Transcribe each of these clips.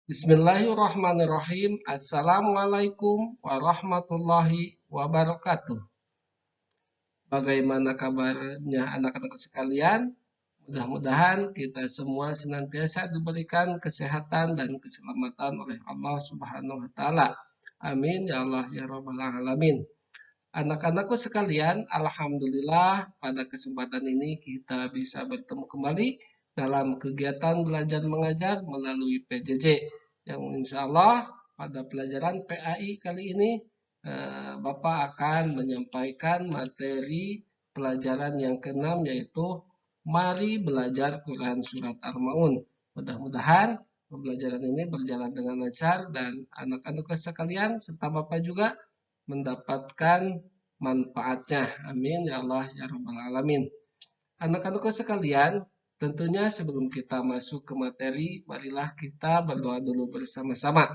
Bismillahirrahmanirrahim. Assalamualaikum warahmatullahi wabarakatuh. Bagaimana kabarnya anak-anak sekalian? Mudah-mudahan kita semua senantiasa diberikan kesehatan dan keselamatan oleh Allah Subhanahu wa taala. Amin ya Allah ya rabbal alamin. Anak-anakku sekalian, alhamdulillah pada kesempatan ini kita bisa bertemu kembali dalam kegiatan belajar mengajar melalui PJJ yang insya Allah pada pelajaran PAI kali ini Bapak akan menyampaikan materi pelajaran yang keenam yaitu Mari Belajar Quran Surat Al-Ma'un. Mudah-mudahan pembelajaran ini berjalan dengan lancar dan anak-anak sekalian serta Bapak juga mendapatkan manfaatnya. Amin ya Allah ya rabbal alamin. Anak-anakku sekalian, tentunya sebelum kita masuk ke materi, marilah kita berdoa dulu bersama-sama.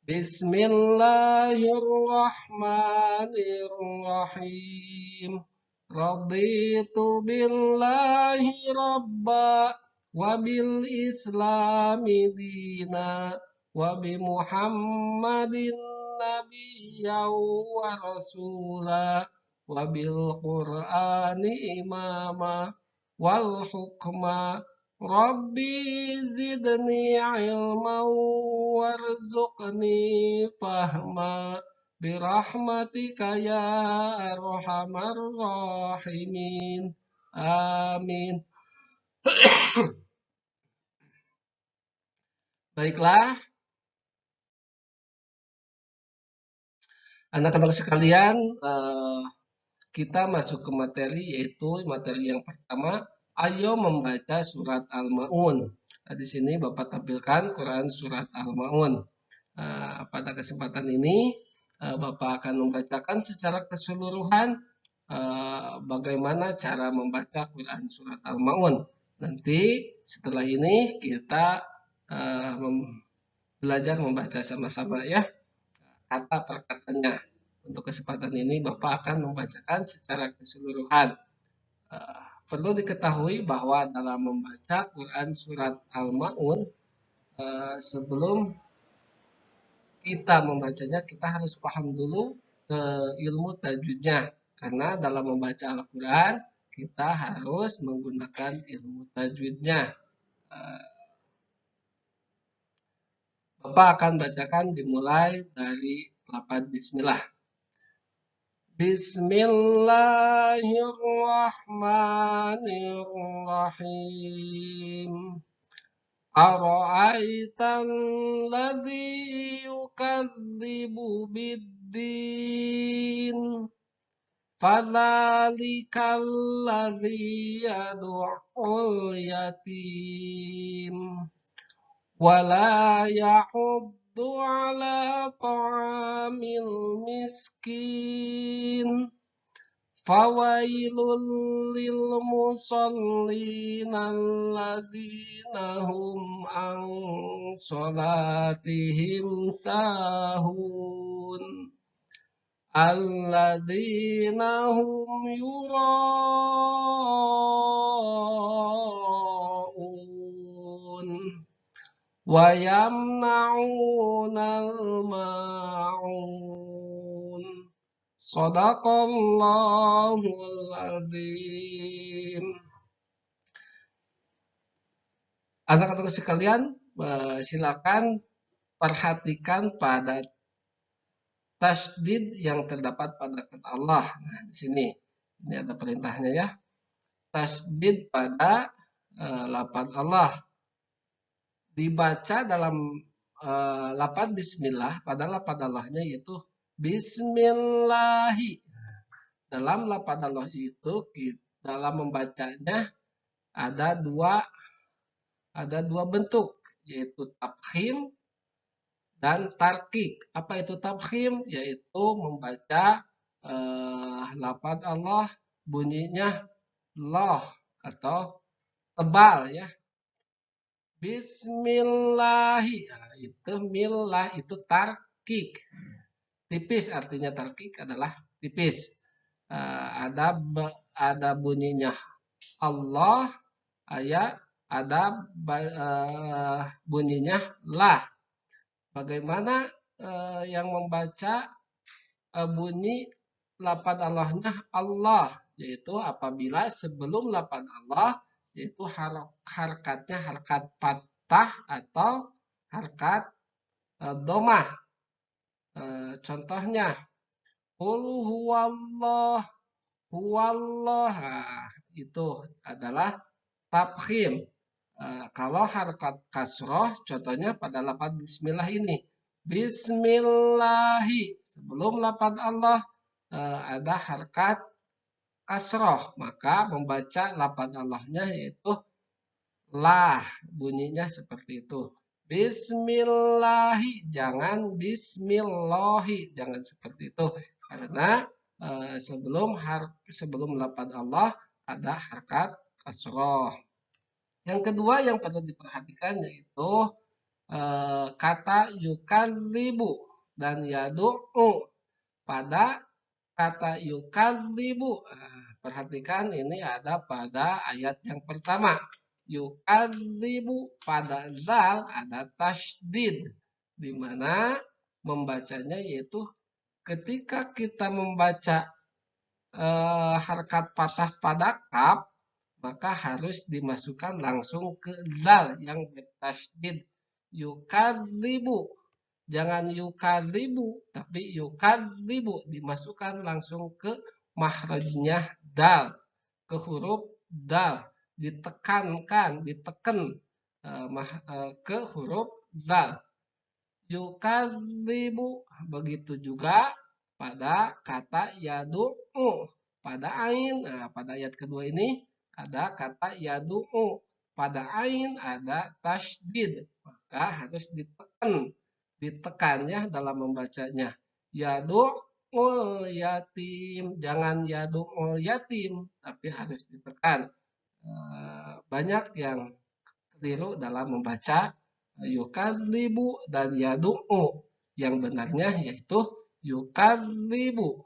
Bismillahirrahmanirrahim. Raditu billahi rabba wa bil islami dina wa bi Muhammadin nabiyyan wa rasula wa bil qur'ani imama wal hukma Rabbi zidni ilman warzuqni fahma birahmatika ya arhamar rahimin. Amin. Baiklah, anak-anak sekalian, kita masuk ke materi yaitu materi yang pertama, ayo membaca surat Al-Ma'un. Nah, di sini Bapak tampilkan Quran surat Al-Ma'un. Pada kesempatan ini Bapak akan membacakan secara keseluruhan bagaimana cara membaca Quran surat Al-Ma'un. Nanti setelah ini kita belajar membaca sama-sama ya, kata per katanya. Untuk kesempatan ini Bapak akan membacakan secara keseluruhan. Perlu diketahui bahwa dalam membaca Quran surat Al-Ma'un, sebelum kita membacanya kita harus paham dulu ilmu tajwidnya. Karena dalam membaca Al-Quran kita harus menggunakan ilmu tajwidnya. Bapak akan bacakan dimulai dari lafaz bismillah. Bismillahirrahmanirrahim. Ara'aital ladzi yukadzibu biddin fadzalikal ladzi yad'ul yatim wala yahuddu ala ta'amil miskin fawailul lil musallin alladzina hum an salatihim sahun alladzina hum yura'un wa yamna'unal ma'un. Shadaqallahul azim. Anak-anak sekalian, silakan perhatikan pada tasdid yang terdapat pada kata Allah. Nah, di sini ini ada perintahnya ya. Tasdid pada lafaz Allah dibaca dalam lafaz bismillah, pada lafaz Allahnya yaitu bismillahi. Dalam lafaz Allah itu dalam membacanya ada dua bentuk, yaitu tafkhim dan tarkik. Apa itu tafkhim? Yaitu membaca lafaz Allah bunyinya loh atau tebal ya. Bismillahi, nah, itu millah itu tarkik. Tipis artinya tarkik adalah tipis. Ada bunyinya Allah, ayat ada bunyinya lah. Bagaimana yang membaca bunyi lafaz Allahnya Allah, yaitu apabila sebelum lafaz Allah yaitu harkatnya harkat fathah atau harkat domah. Contohnya qul huwallah, huwallah. Nah, itu adalah tafkhim. Kalau harkat kasroh, contohnya pada lafaz bismillah ini. Bismillahi. Sebelum lafaz Allah ada harkat kasroh. Maka membaca lafaz Allahnya yaitu lah. Bunyinya seperti itu. Bismillahi. Jangan bismillahi. Jangan seperti itu. Karena sebelum lafaz Allah ada harkat kasroh. Yang kedua yang perlu diperhatikan yaitu kata yukadzibu dan yadu'u. Pada kata yukadzibu, perhatikan ini ada pada ayat yang pertama. Yukadzibu pada zal ada tasydid, di mana membacanya yaitu ketika kita membaca harkat fathah pada kaf, maka harus dimasukkan langsung ke zal yang bertasydid. Yukadzibu. Jangan yukadzibu, tapi yukadzibu. Dimasukkan langsung ke makhrajnya dal, ke huruf dal. Ditekan ke huruf zal. Yukadzibu. Begitu juga pada kata yadu'u. Pada ain, pada ayat kedua ini ada kata yadu'u. Pada ain ada tasydid. Maka harus ditekan ya dalam membacanya. Yadu'ul yatim. Jangan yadu'ul yatim, tapi harus ditekan. Banyak yang keliru dalam membaca yukadzibu dan yadu'u. Yang benarnya yaitu yukadzibu.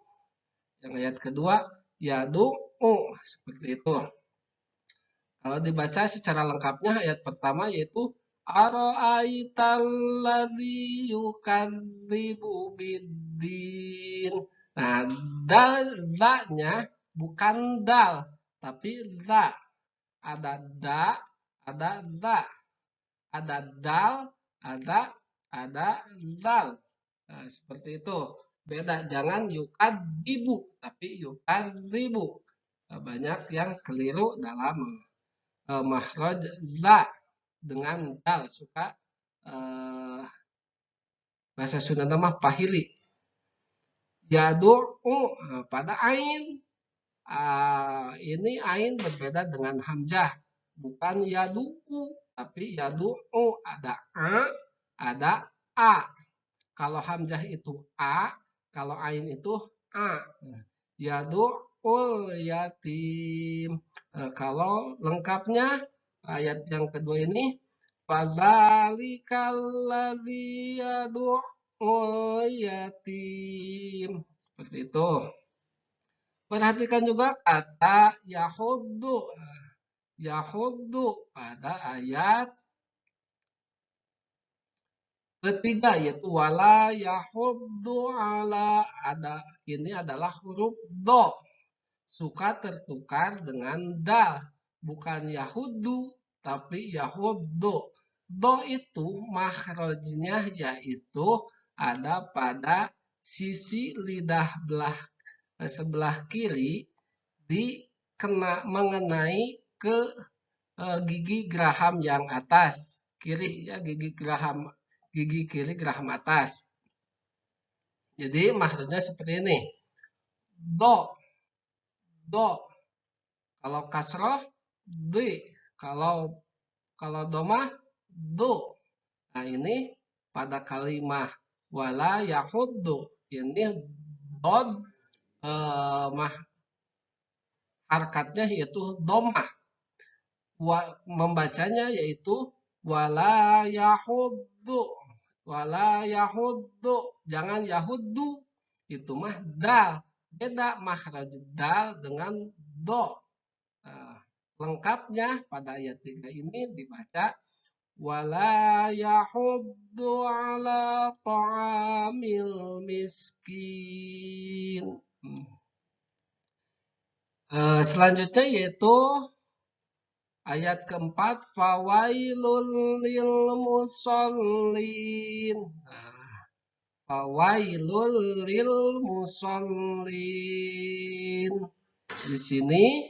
Yang ayat kedua yadu'u, seperti itu. Kalau dibaca secara lengkapnya ayat pertama yaitu ara'aital ladzi yukadzibu biddin. Nah, dal-nya bukan dal, tapi za. Ada da, ada za. Ada dal, ada zal. Nah, seperti itu. Beda, jangan yukadzibu, tapi yukadzibu. Banyak yang keliru dalam makhraj za dengan dal, suka bahasa Sunda nama pahili. Yadu'u pada ain. Ini ain berbeda dengan hamzah. Bukan yadu'u, tapi yadu'u. Ada a, ada a. Kalau hamzah itu a, kalau ain itu a. Yadu'ul yatim. Kalau lengkapnya ayat yang kedua ini fadzalikal ladzi yadu'ul yatim. Seperti itu. Perhatikan juga kata yahuddu. Yahuddu pada ayat ketiga yaitu wala yahuddu ala, ini adalah huruf do. Suka tertukar dengan dal. Bukan yahuddu, tapi yahuddu. Do itu makhrajnya yaitu ada pada sisi lidah sebelah kiri mengenai ke gigi geraham yang atas. Kiri ya, gigi kiri geraham atas. Jadi makhrajnya seperti ini. Do. Kalau kasroh di, kalau domah do. Nah, ini pada kalimat wala yahuddu ini dod harkatnya yaitu domah. Membacanya yaitu wala yahuddu. Wala yahuddu. Jangan yahuddu. Itu mah dal. Beda makhraj dal dengan do. Lengkapnya pada ayat 3 ini dibaca wala yahuddu ala ta'amil miskin. Selanjutnya yaitu ayat keempat, fawailul lil musallin. Fawailul lil musallin. Di sini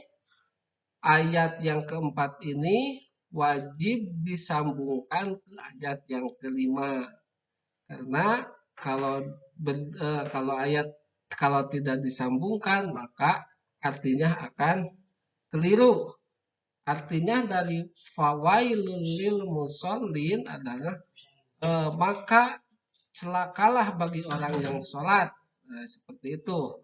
ayat yang keempat ini wajib disambungkan ke ayat yang kelima. Karena kalau tidak disambungkan maka artinya akan keliru. Artinya dari fawailul lil musallin adalah maka celakalah bagi orang yang sholat. Seperti itu.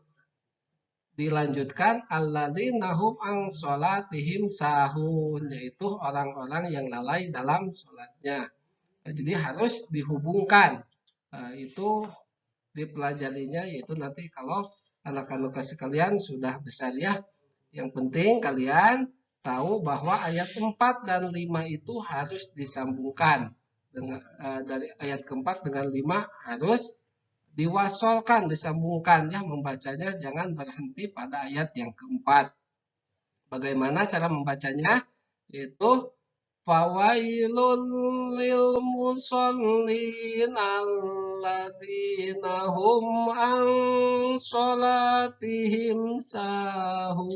Dilanjutkan alladzina hum an sholatihim sahun, yaitu orang-orang yang lalai dalam sholatnya. Jadi harus dihubungkan. Itu dipelajarinya yaitu nanti kalau anak-anak sekalian sudah besar ya. Yang penting kalian tahu bahwa ayat 4 dan 5 itu harus disambungkan. Dari ayat keempat dengan 5 harus diwasolkan, disambungkan ya, membacanya jangan berhenti pada ayat yang keempat. Bagaimana cara membacanya? Yaitu fawailul lil musallin alladzina hum an sholatihim sahun.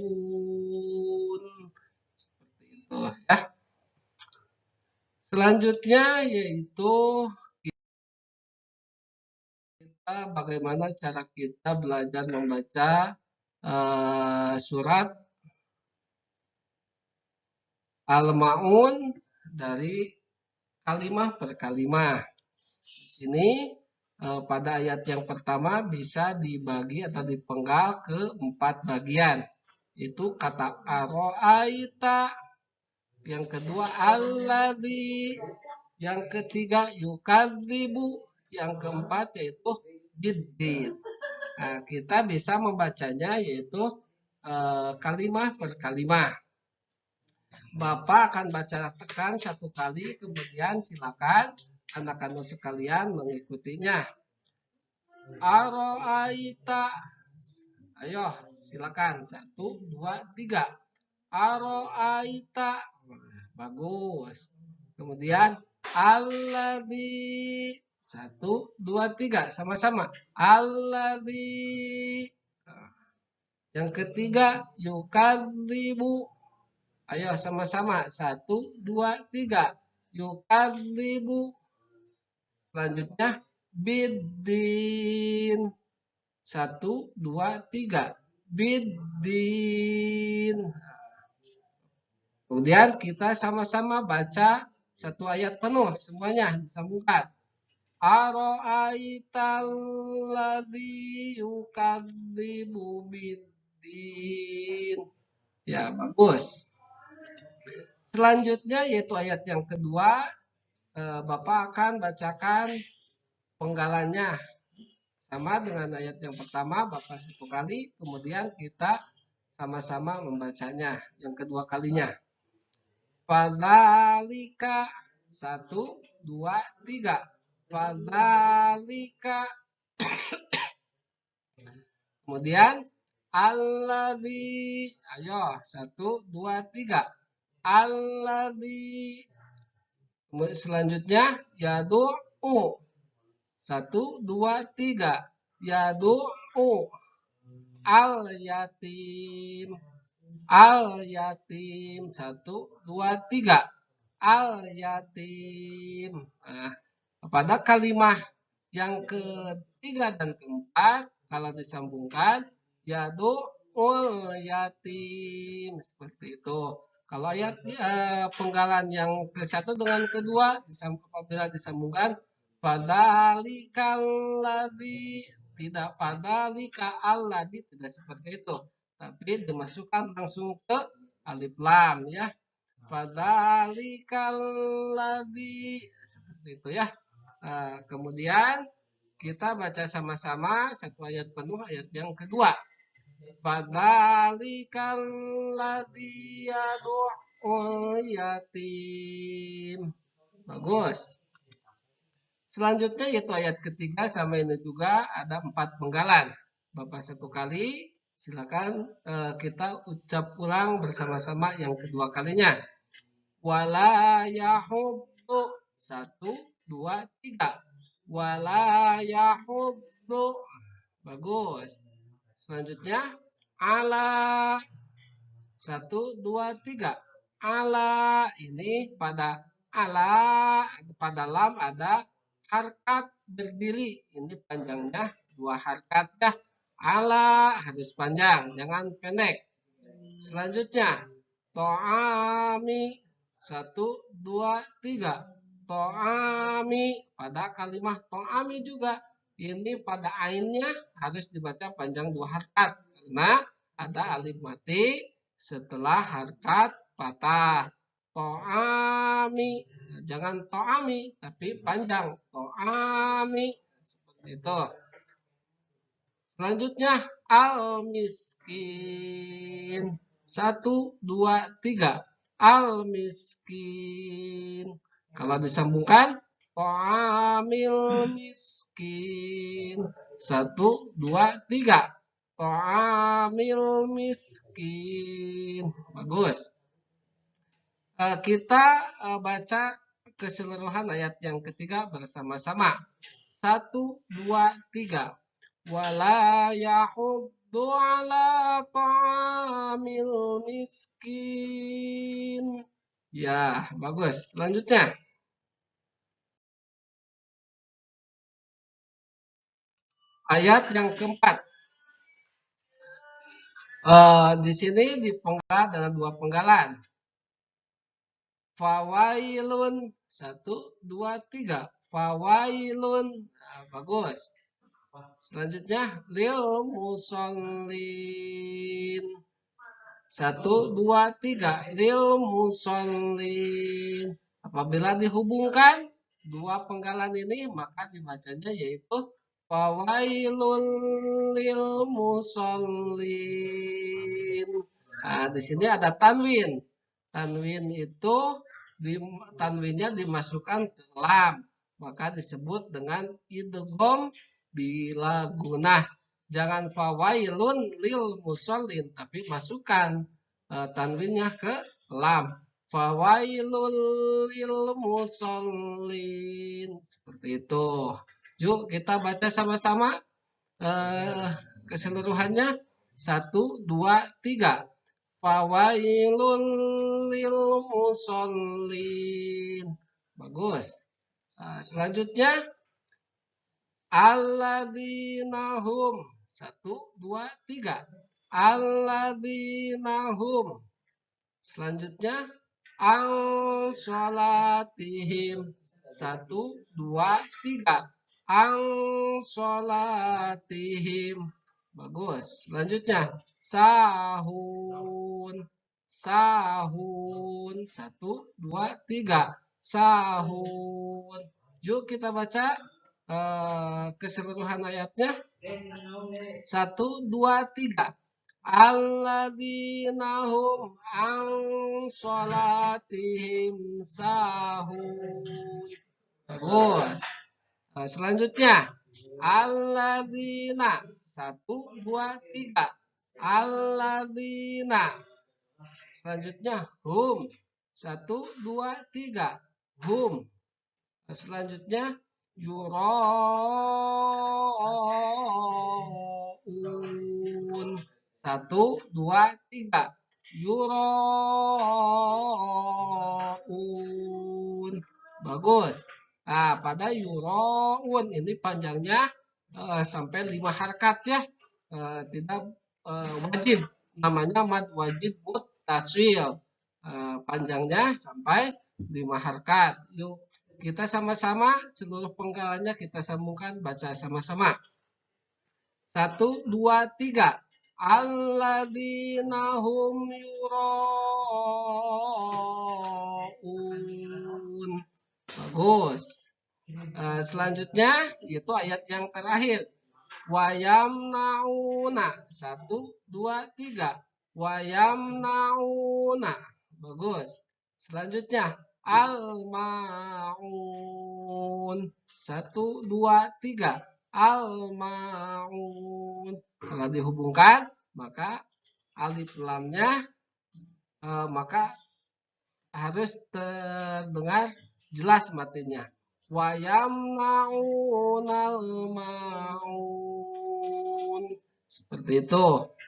Seperti itu ya. Selanjutnya yaitu bagaimana cara kita belajar membaca surat Al-Ma'un dari kalimah per kalimah. Di sini pada ayat yang pertama bisa dibagi atau dipenggal ke 4 bagian. Itu kata aro'aita, yang kedua alladzi, yang ketiga yukadzibu, yang keempat yaitu biddin. Nah, kita bisa membacanya yaitu kalimah per kalimah. Bapak akan baca tekan 1 kali, kemudian silakan anak-anak sekalian mengikutinya. Aro'aita. Ayo, silakan. 1, 2, 3. Aro'aita. Bagus. Kemudian alladzi. 1, 2, 3 sama-sama. Alladzi. Yang ketiga yukadzibu. Ayo sama-sama. 1, 2, 3. Yukadzibu. Selanjutnya biddin. 1, 2, 3. Biddin. Kemudian kita sama-sama baca 1 ayat penuh semuanya disambungkan. Aro'aital ladzi yukadzibu biddin. Ya, bagus. Selanjutnya yaitu ayat yang kedua, Bapak akan bacakan penggalannya. Sama dengan ayat yang pertama, Bapak 1 kali, kemudian kita sama-sama membacanya yang kedua kalinya. Fadzalika. 1, 2, 3. Fadzalika. Kemudian alladzi. Ayo 1, 2, 3. Alladzi. Selanjutnya yadu'u. 1, 2, 3. Yadu'u. Al-yatim. Al-yatim. 1, 2, 3. Al-yatim. Nah, pada kalimat yang ketiga dan keempat, kalau disambungkan, yadu'ul yatim. Seperti itu. Kalau ayat penggalan yang ke-1 dengan kedua, apabila disambungkan, fadzalikal ladzi, tidak fadzalika alladzi, tidak seperti itu. Tapi dimasukkan langsung ke alif lam ya. Fadzalikal ladzi, seperti itu ya. Kemudian kita baca sama-sama 1 ayat penuh, ayat yang kedua. Fadzalikal ladzi yad'ul yatim. Bagus. Selanjutnya yaitu ayat ketiga, sama ini juga ada 4 penggalan. Bapak 1 kali, silakan kita ucap ulang bersama-sama yang kedua kalinya. Wala yahuddu. 1, 2, 3. Wala yahuddu. Bagus. Selanjutnya ala. 1, 2, 3. Ala, ini pada ala, pada lam ada harkat berdiri. Ini panjangnya 2 harkat ya. Ala harus panjang, jangan pendek. Selanjutnya to'ami. 1, 2, 3. To'ami, pada kalimat to'ami juga. Ini pada ainnya harus dibaca panjang 2 harkat. Karena ada alif mati setelah harkat patah. To'ami, jangan to'ami, tapi panjang. To'ami, seperti itu. Selanjutnya al-miskin. 1, 2, 3. Al-miskin. Kalau disambungkan to'amil miskin. 1, 2, 3. To'amil miskin. Bagus. Kita baca keseluruhan ayat yang ketiga bersama-sama. 1, 2, 3. Wala yahuddu ala ta'amil miskin. Ya, bagus. Selanjutnya. Ayat yang keempat. Di sini dipenggal dengan 2 penggalan. Fawailun. 1, 2, 3. Fawailun. Nah, bagus. Selanjutnya lil musallin. 1, 2, 3. Lil musallin. Apabila dihubungkan 2 penggalan ini, maka dibacanya yaitu fawailun lil musallin. Nah, di sini ada tanwin. Tanwin itu tanwinnya dimasukkan ke lam, maka disebut dengan idgham bila gunah. Jangan fawailun lil musallin, tapi masukkan tanwinnya ke lam. Fawailun lil musallin. Seperti itu. Yuk kita baca sama-sama keseluruhannya. 1, 2, 3. Fawailun lil musallin. Bagus. Selanjutnya alladzina hum. 1, 2, 3. Alladzina hum. Selanjutnya al sholatihim. 1, 2, 3. Al sholatihim. Bagus. Selanjutnya sahun. Sahun. 1, 2, 3. Sahun. Yuk kita baca keseluruhan ayatnya. 1, 2, 3. Alladzina hum an sholatihim sahun. Bagus. Selanjutnya alladzina. 1, 2, 3. Alladzina. Selanjutnya hum. 1, 2, 3. Hum. Selanjutnya yura'un. 1, 2, 3. Yura'un. Bagus. Nah, pada yura'un ini panjangnya sampai 5 harkat ya. Tidak wajib. Namanya mad wajib muttasil. Panjangnya sampai 5 harkat. Yuk kita sama-sama seluruh penggalannya kita sambungkan, baca sama-sama. 1, 2, 3. Alladzina hum yura'un. Bagus. Selanjutnya yaitu ayat yang terakhir. Wayamnauna. 1, 2, 3. Wayamnauna. Bagus. Selanjutnya al-maun. 1, 2, 3. Al-maun. Kalau dihubungkan maka alif lamnya maka harus terdengar jelas matinya. Wayamnaunal maun. Seperti itu.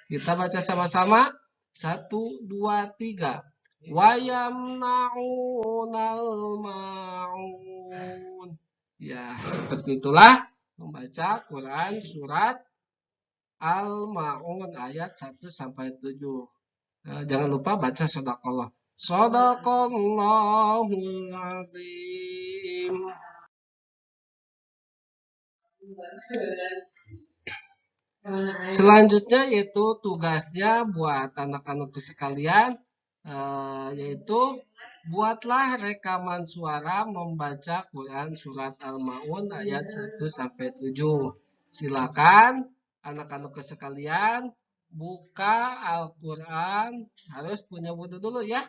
Kita baca sama-sama. 1, 2, 3. Wayamnaunal maun. Ya, seperti itulah membaca Quran surat Al-Maun ayat 1 sampai 7. Jangan lupa baca shadaqallah. Shadaqallahul azim. Selanjutnya yaitu tugasnya buat anak-anak sekalian, yaitu buatlah rekaman suara membaca Quran surat Al-Maun ayat 1 sampai 7. Silakan anak-anak sekalian buka Al-Quran, harus punya wudhu dulu ya.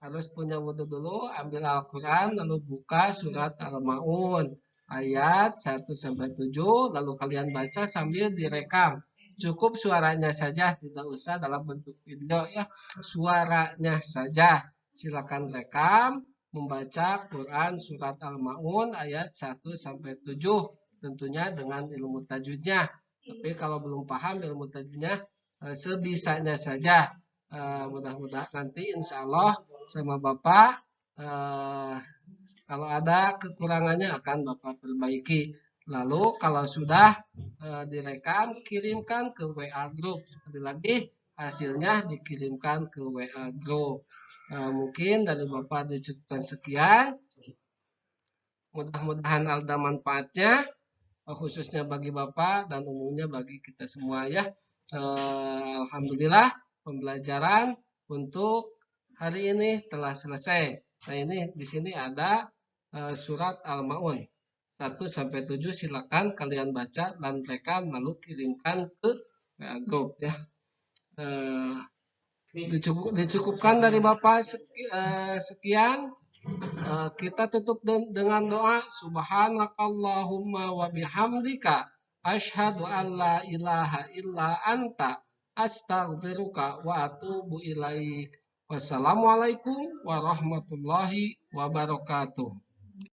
Harus punya wudhu dulu, ambil Al-Quran lalu buka surat Al-Maun ayat 1 sampai 7, lalu kalian baca sambil direkam. Cukup suaranya saja, tidak usah dalam bentuk video ya. Suaranya saja. Silakan rekam membaca Quran surat Al-Maun ayat 1 sampai 7, tentunya dengan ilmu tajwidnya. Tapi kalau belum paham ilmu tajwidnya, sebisanya saja. Mudah-mudahan nanti insya Allah sama Bapak kalau ada kekurangannya akan Bapak perbaiki. Lalu kalau sudah direkam, kirimkan ke WA Group. Sekali lagi hasilnya dikirimkan ke WA Group. Mungkin dari Bapak dicukupkan sekian. Mudah-mudahan ada manfaatnya, khususnya bagi Bapak dan umumnya bagi kita semua ya. Alhamdulillah pembelajaran untuk hari ini telah selesai. Nah ini di sini ada surat Al-Maun 1 sampai 7, silakan kalian baca dan rekam lalu kirimkan ke grup ya. Dicukupkan dari Bapak sekian. Kita tutup dengan doa. Subhanakallahumma wa bihamdika asyhadu an la ilaha illa anta astaghfiruka wa atubu ilaik. Wassalamualaikum warahmatullahi wabarakatuh.